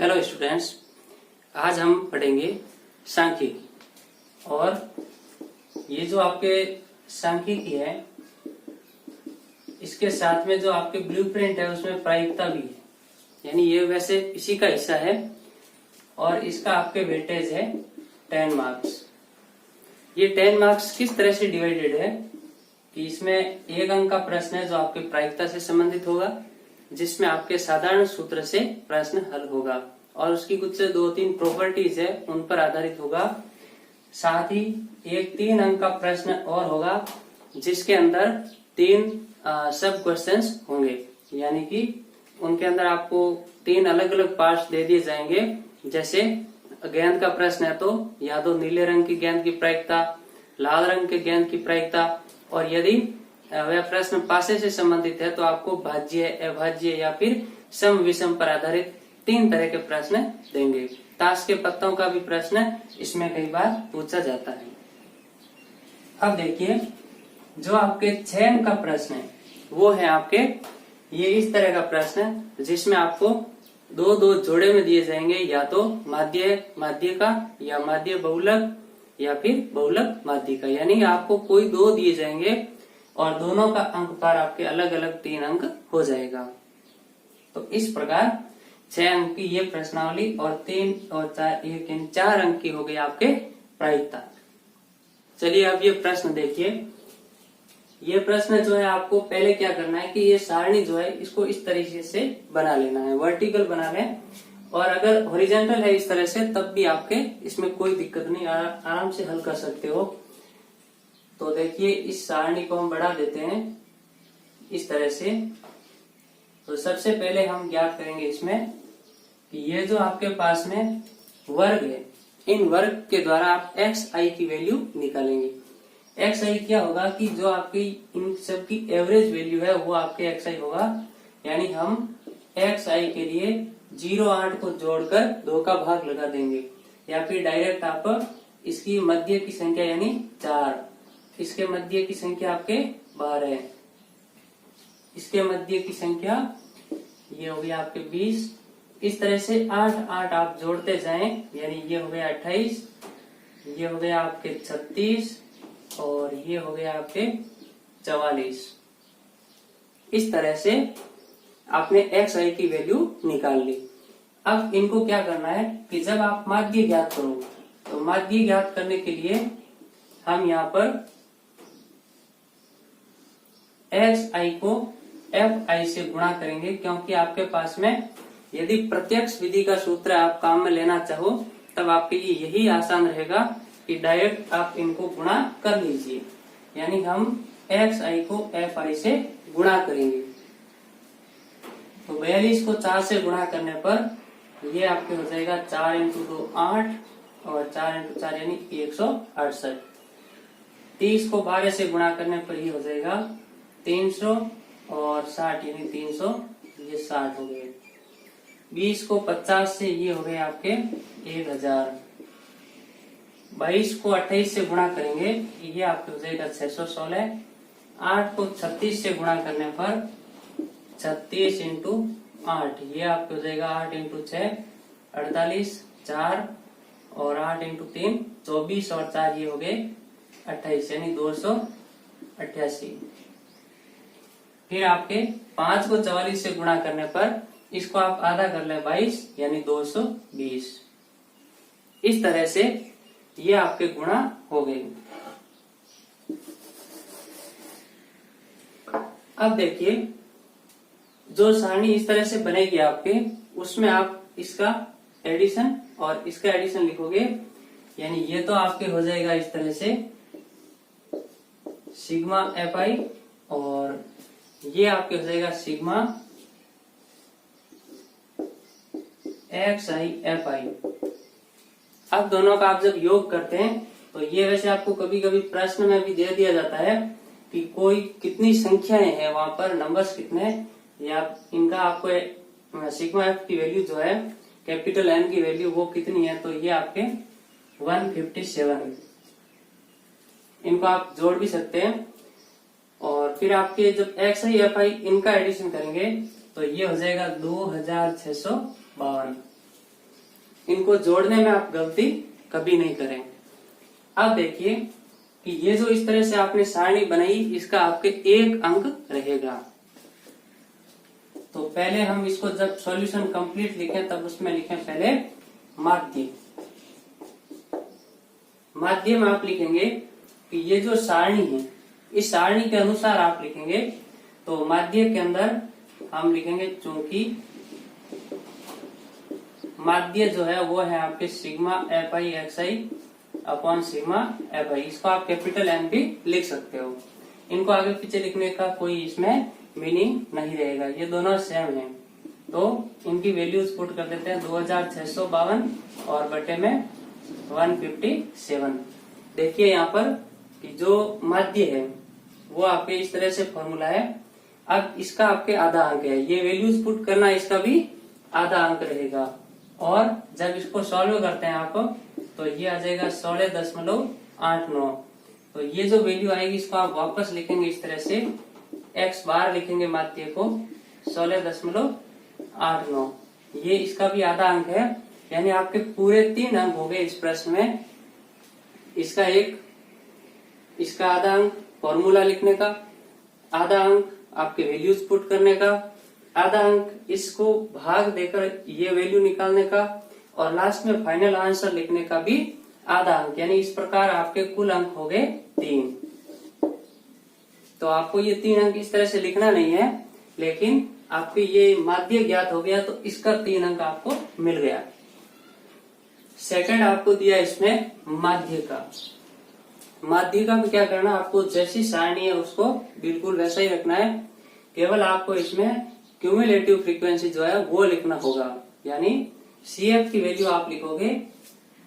Hello students, आज हम पढ़ेंगे सांख्यिकी। और ये जो आपके सांख्यिकी है, इसके साथ में जो आपके ब्लूप्रिंट है उसमें प्रायिकता भी है, यानी ये वैसे इसी का हिस्सा है। और इसका आपके वेटेज है 10 मार्क्स। ये 10 मार्क्स किस तरह से डिवाइडेड है कि इसमें एक अंक का प्रश्न है जो आपके प्रायिकता से संबंधित होगा, जिसमें आपके साधारण सूत्र से प्रश्न हल होगा और उसकी कुछ 2-3 प्रॉपर्टीज है उन पर आधारित होगा। साथ ही एक 3 अंक का प्रश्न और होगा जिसके अंदर 3 सब क्वेश्चंस होंगे, यानी कि उनके अंदर आपको 3 अलग अलग पार्ट्स दे दिए जाएंगे। जैसे गेंद का प्रश्न है तो या तो नीले रंग की गेंद की प्रायिकता, लाल रंग के गेंद की प्रायिकता, और यदि वह प्रश्न पासे से संबंधित है तो आपको भाज्य, अभाज्य या फिर सम विषम पर आधारित 3 तरह के प्रश्न देंगे। ताश के पत्तों का भी प्रश्न इसमें कई बार पूछा जाता है। अब देखिए, जो आपके 6 अंक का प्रश्न है वो है आपके ये इस तरह का प्रश्न है जिसमें आपको 2-2 जोड़े में दिए जाएंगे, या तो माध्य का या माध्य बहुलक या फिर बहुलक माध्य का, यानी आपको कोई 2 दिए जाएंगे और दोनों का अंक पार आपके अलग अलग 3 अंक हो जाएगा। तो इस प्रकार 6 अंक की ये प्रश्नावली और 3 और 4 अंक की हो गई आपके प्रायिकता। चलिए अब ये प्रश्न देखिए। ये प्रश्न जो है आपको पहले क्या करना है कि ये सारणी जो है इसको इस तरीके से बना लेना है, वर्टिकल बना लें। और अगर हॉरिजॉन्टल है इस तरह से तब भी आपके इसमें कोई दिक्कत नहीं, आराम से हल कर सकते हो। तो देखिए, इस सारणी को हम बढ़ा देते हैं इस तरह से। तो सबसे पहले हम ज्ञात करेंगे इसमें कि ये जो आपके पास में वर्ग है, इन वर्ग के द्वारा आप xi की वैल्यू निकालेंगे। xi क्या होगा कि जो आपकी इन सब की एवरेज वैल्यू है वो आपके xi होगा, यानी हम xi के लिए 0-8 को जोड़कर 2 का भाग लगा देंगे, या फिर डायरेक्ट आप इसकी मध्य की संख्या यानी 4, इसके मध्य की संख्या आपके 12, इसके मध्य की संख्या ये हो गया आपके 20। इस तरह से 8-8 आप जोड़ते जाएं, यानी ये हो गया 28, ये हो गया आपके 36 और ये हो गया आपके 44। इस तरह से आपने xi की वैल्यू निकाल ली। अब इनको क्या करना है कि जब आप माध्य ज्ञात करो, तो माध्य ज्ञात करने के लिए हम यहाँ पर xi को fi से गुणा करेंगे, क्योंकि आपके पास में यदि प्रत्यक्ष विधि का सूत्र आप काम में लेना चाहो तब आपके लिए यही आसान रहेगा कि डायरेक्ट आप इनको गुणा कर लीजिए, यानी हम xi को fi से गुणा करेंगे। तो 42 को 4 से गुणा करने पर ये आपके हो जाएगा 4 × 2 8 और 4 × 4 यानी 168। 30 को 12 से गुणा करने पर ये हो जाएगा 300 और 60 यानी 300, ये 60 हो गए। 20 को 50 से ये हो गए आपके 1000। 22 को 28 से गुणा करेंगे, ये आपके हो जाएगा 616। 8 को 36 से गुणा करने पर 36 × 8, ये आपके हो जाएगा 8 × 6 48, 4 और 8 × 3 24 और 4 ये हो गए 28 यानी 288। फिर आपके 5 को 44 से गुणा करने पर इसको आप आधा कर लें 22 यानी 220। इस तरह से ये आपके गुणा हो गए। अब देखिए, जो सारणी इस तरह से बनेगी आपके, उसमें आप इसका एडिशन और इसका एडिशन लिखोगे, यानी ये तो आपके हो जाएगा इस तरह से सिग्मा fi और ये आपके हो जाएगा सिग्मा xi fi। अब दोनों का आप जब योग करते हैं तो ये वैसे आपको कभी कभी प्रश्न में भी दे दिया जाता है कि कोई कितनी संख्याएं हैं, वहां पर नंबर्स कितने, या इनका आपको सिग्मा f की वैल्यू जो है कैपिटल N की वैल्यू वो कितनी है, तो ये आपके 157। इनको आप जोड़ भी सकते हैं। और फिर आपके जब xi fi इनका एडिशन करेंगे तो ये हो जाएगा 2652। इनको जोड़ने में आप गलती कभी नहीं करें। अब देखिए कि ये जो इस तरह से आपने सारणी बनाई, इसका आपके 1 अंक रहेगा। तो पहले हम इसको जब सॉल्यूशन कंप्लीट लिखें तब उसमें लिखें पहले माध्य। माध्य में आप लिखेंगे कि ये जो सारणी है, इस सारणी के अनुसार आप लिखेंगे। तो माध्य के अंदर हम लिखेंगे, चूंकि माध्य जो है वो है आपके sigma F I x I upon sigma F I. इसको आप कैपिटल एन भी लिख सकते हो। इनको आगे पीछे लिखने का कोई इसमें मीनिंग नहीं रहेगा, ये दोनों सेम है। तो इनकी वैल्यूज पुट कर देते हैं 2652 और बटे में 157। देखिए यहाँ पर कि जो माध्य है वो आपके इस तरह से फॉर्मूला है। अब इसका आपके आधा अंक है, ये वैल्यूज पुट करना, इसका भी आधा अंक रहेगा। और जब इसको सॉल्व करते हैं आप तो ये आ जाएगा 16.89। तो ये जो वैल्यू आएगी इसको आप वापस लिखेंगे इस तरह से, x बार लिखेंगे माध्य को 16.89। ये इसका भी आधा अंक है, यानी आपके पूरे 3 अंक हो गए इस प्रश्न में। इसका आधा अंक फॉर्मूला लिखने का, आधा अंक आपके वैल्यूज पुट करने का, आधा अंक इसको भाग देकर ये वैल्यू निकालने का, और लास्ट में फाइनल आंसर लिखने का भी आधा अंक। यानी इस प्रकार आपके कुल अंक हो गए 3। तो आपको ये 3 अंक इस तरह से लिखना नहीं है, लेकिन आपके ये माध्य ज्ञात हो गया तो इसका 3 अंक आपको मिल गया। सेकंड आपको दिया इसमें माध्य का। माध्य का भी क्या करना, आपको जैसी सारणी है उसको बिल्कुल वैसा ही रखना है। केवल आपको इसमें क्यूमुलेटिव फ्रीक्वेंसी जो है वो लिखना होगा, यानी CF की वैल्यू आप लिखोगे।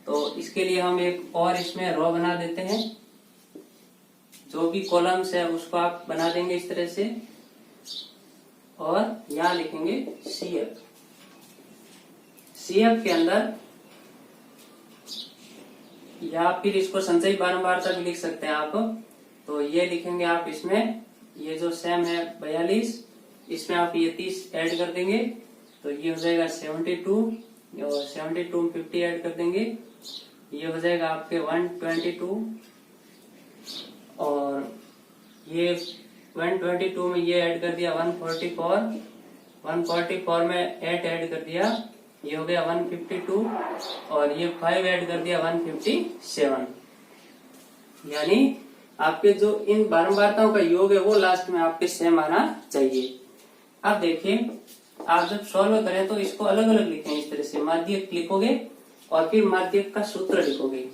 तो इसके लिए हम एक और इसमें रो बना देते हैं। जो भी कॉलम्स है उसको आप बना देंगे इस तरह से, और यहाँ लिखेंगे CF। CF के अंदर या फिर इसको संचयी बारंबारता भी लिख सकते हैं आप। तो ये लिखेंगे आप इसमें, ये जो सेम है 42, इसमें आप ये 30 ऐड कर देंगे तो ये हो जाएगा 72, और 72 में 50 ऐड कर देंगे, ये हो जाएगा आपके 122। और ये 122 में ये ऐड कर दिया 144, 144 में 8 ऐड कर दिया, ये हो गया 152, और ये 5 ऐड कर दिया 157। यानी आपके जो इन बारंबारताओं का योग है वो लास्ट में आपके सेम आना चाहिए। अब देखिए, आप जब सॉल्व करें तो इसको अलग अलग लिखें इस तरह से। माध्य लिखोगे और फिर माध्य का सूत्र लिखोगे।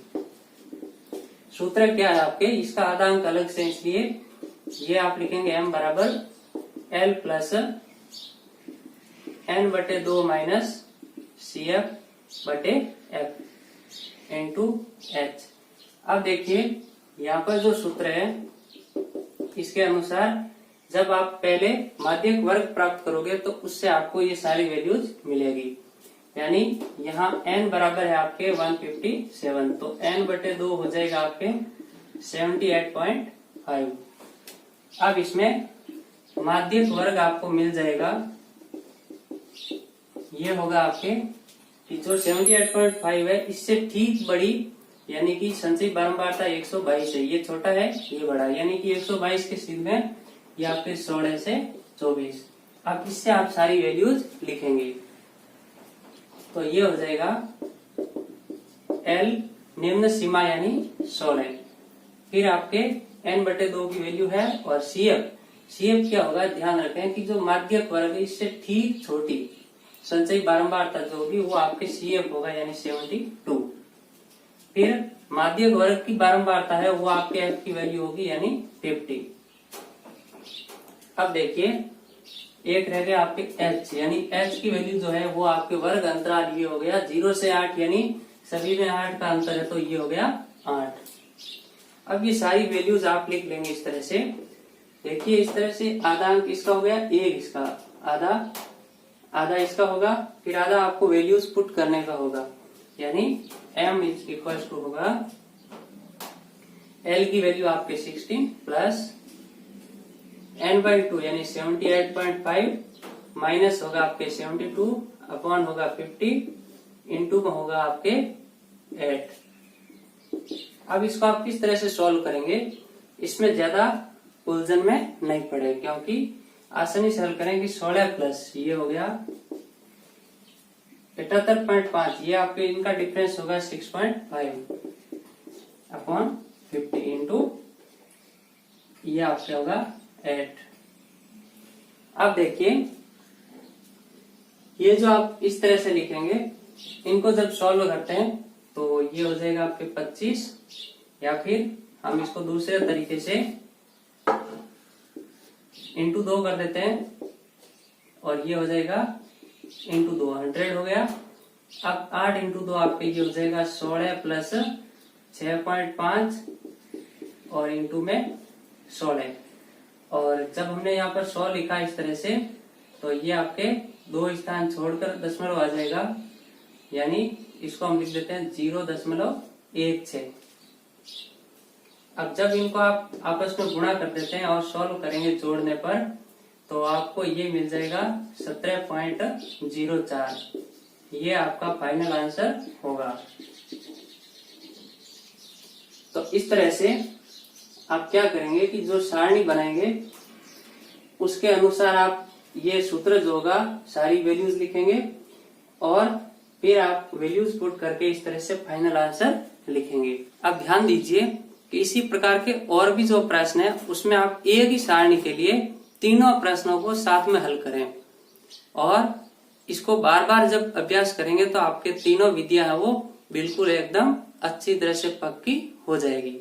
सूत्र क्या है आपके, इसका आधा अंक अलग से, इसलिए ये आप लिखेंगे m बराबर L प्लस n बटे 2 माइनस CF बटे F इंटू H। अब देखिए यहाँ पर जो सूत्र है इसके अनुसार जब आप पहले माध्यक वर्ग प्राप्त करोगे तो उससे आपको ये सारी वैल्यूज मिलेगी। यानी यहाँ n बराबर है आपके 157, तो n बटे 2 हो जाएगा आपके 78.5। अब इसमें माध्यक वर्ग आपको मिल जाएगा, ये होगा आपके कि जो 78.5 है इससे ठीक बड़ी, यानी कि संचयी बारंबारता 122 है, ये छोटा है ये बड़ा, यानी कि 122 के सीध में ये आपके 16 से 24। अब इससे आप सारी वैल्यूज लिखेंगे तो ये हो जाएगा L निम्न सीमा यानी 16, फिर आपके n बटे 2 की वैल्यू है, और CF क्या होगा, ध्यान रखें कि जो माध्यक वर्ग है इससे ठीक छोटी संचयी बारंबारता जो होगी वो आपके CF होगा यानी 72। फिर माध्यक वर्ग की बारंबारता है वो आपके F की वैल्यू होगी यानी 50। अब देखिए एक रह गया आपके H, यानी H की वैल्यू जो है वो आपके वर्ग अंतराल ये हो गया 0 से 8, यानी सभी में 8 का अंतर है तो ये हो गया 8। अब ये सारी वैल्यूज आप लिख लेंगे इस तरह से। देखिए इस तरह से आधा अंक इसका हो गया, एक इसका आधा इसका होगा, फिर आधा आपको वैल्यूज पुट करने का होगा, यानी m इज इक्वल टू होगा L की वैल्यू आपके 16 प्लस n/2 यानी 78.5 माइनस होगा आपके 72 अपॉन होगा 50 इंटू में होगा आपके 8। अब इसको आप किस तरह से सॉल्व करेंगे, इसमें ज्यादा उलझन में नहीं पड़े, क्योंकि आसानी से हल करेंगे। 16 प्लस ये हो गया 78.5, ये आपके इनका डिफरेंस होगा 6.5 अपॉन 50 इंटू ये आपके होगा 8। अब देखिए ये जो आप इस तरह से लिखेंगे, इनको जब सॉल्व करते हैं तो ये हो जाएगा आपके 25, या फिर हम इसको दूसरे तरीके से इंटू 2 कर देते हैं और ये हो जाएगा इंटू 2 100 हो गया। अब 8 इंटू 2 आपके ये हो जाएगा 16 प्लस 6.5 और इंटू में 16। और जब हमने यहाँ पर 100 लिखा इस तरह से, तो ये आपके 2 स्थान छोड़कर दशमलव आ जाएगा, यानी इसको हम लिख देते हैं 0.16। अब जब इनको आप आपस में गुणा कर देते हैं और सॉल्व करेंगे जोड़ने पर, तो आपको ये मिल जाएगा 17.04। ये आपका फाइनल आंसर होगा। तो इस तरह से आप क्या करेंगे कि जो सारणी बनाएंगे उसके अनुसार आप ये सूत्र जो होगा सारी वैल्यूज लिखेंगे और फिर आप वैल्यूज पुट करके इस तरह से फाइनल आंसर लिखेंगे। अब ध्यान दीजिए कि इसी प्रकार के और भी जो प्रश्न है उसमें आप एक ही सारणी के लिए तीनों प्रश्नों को साथ में हल करें, और इसको बार बार जब अभ्यास करेंगे तो आपके तीनों विधियां है वो बिल्कुल एकदम अच्छी तरह से पक्की हो जाएगी।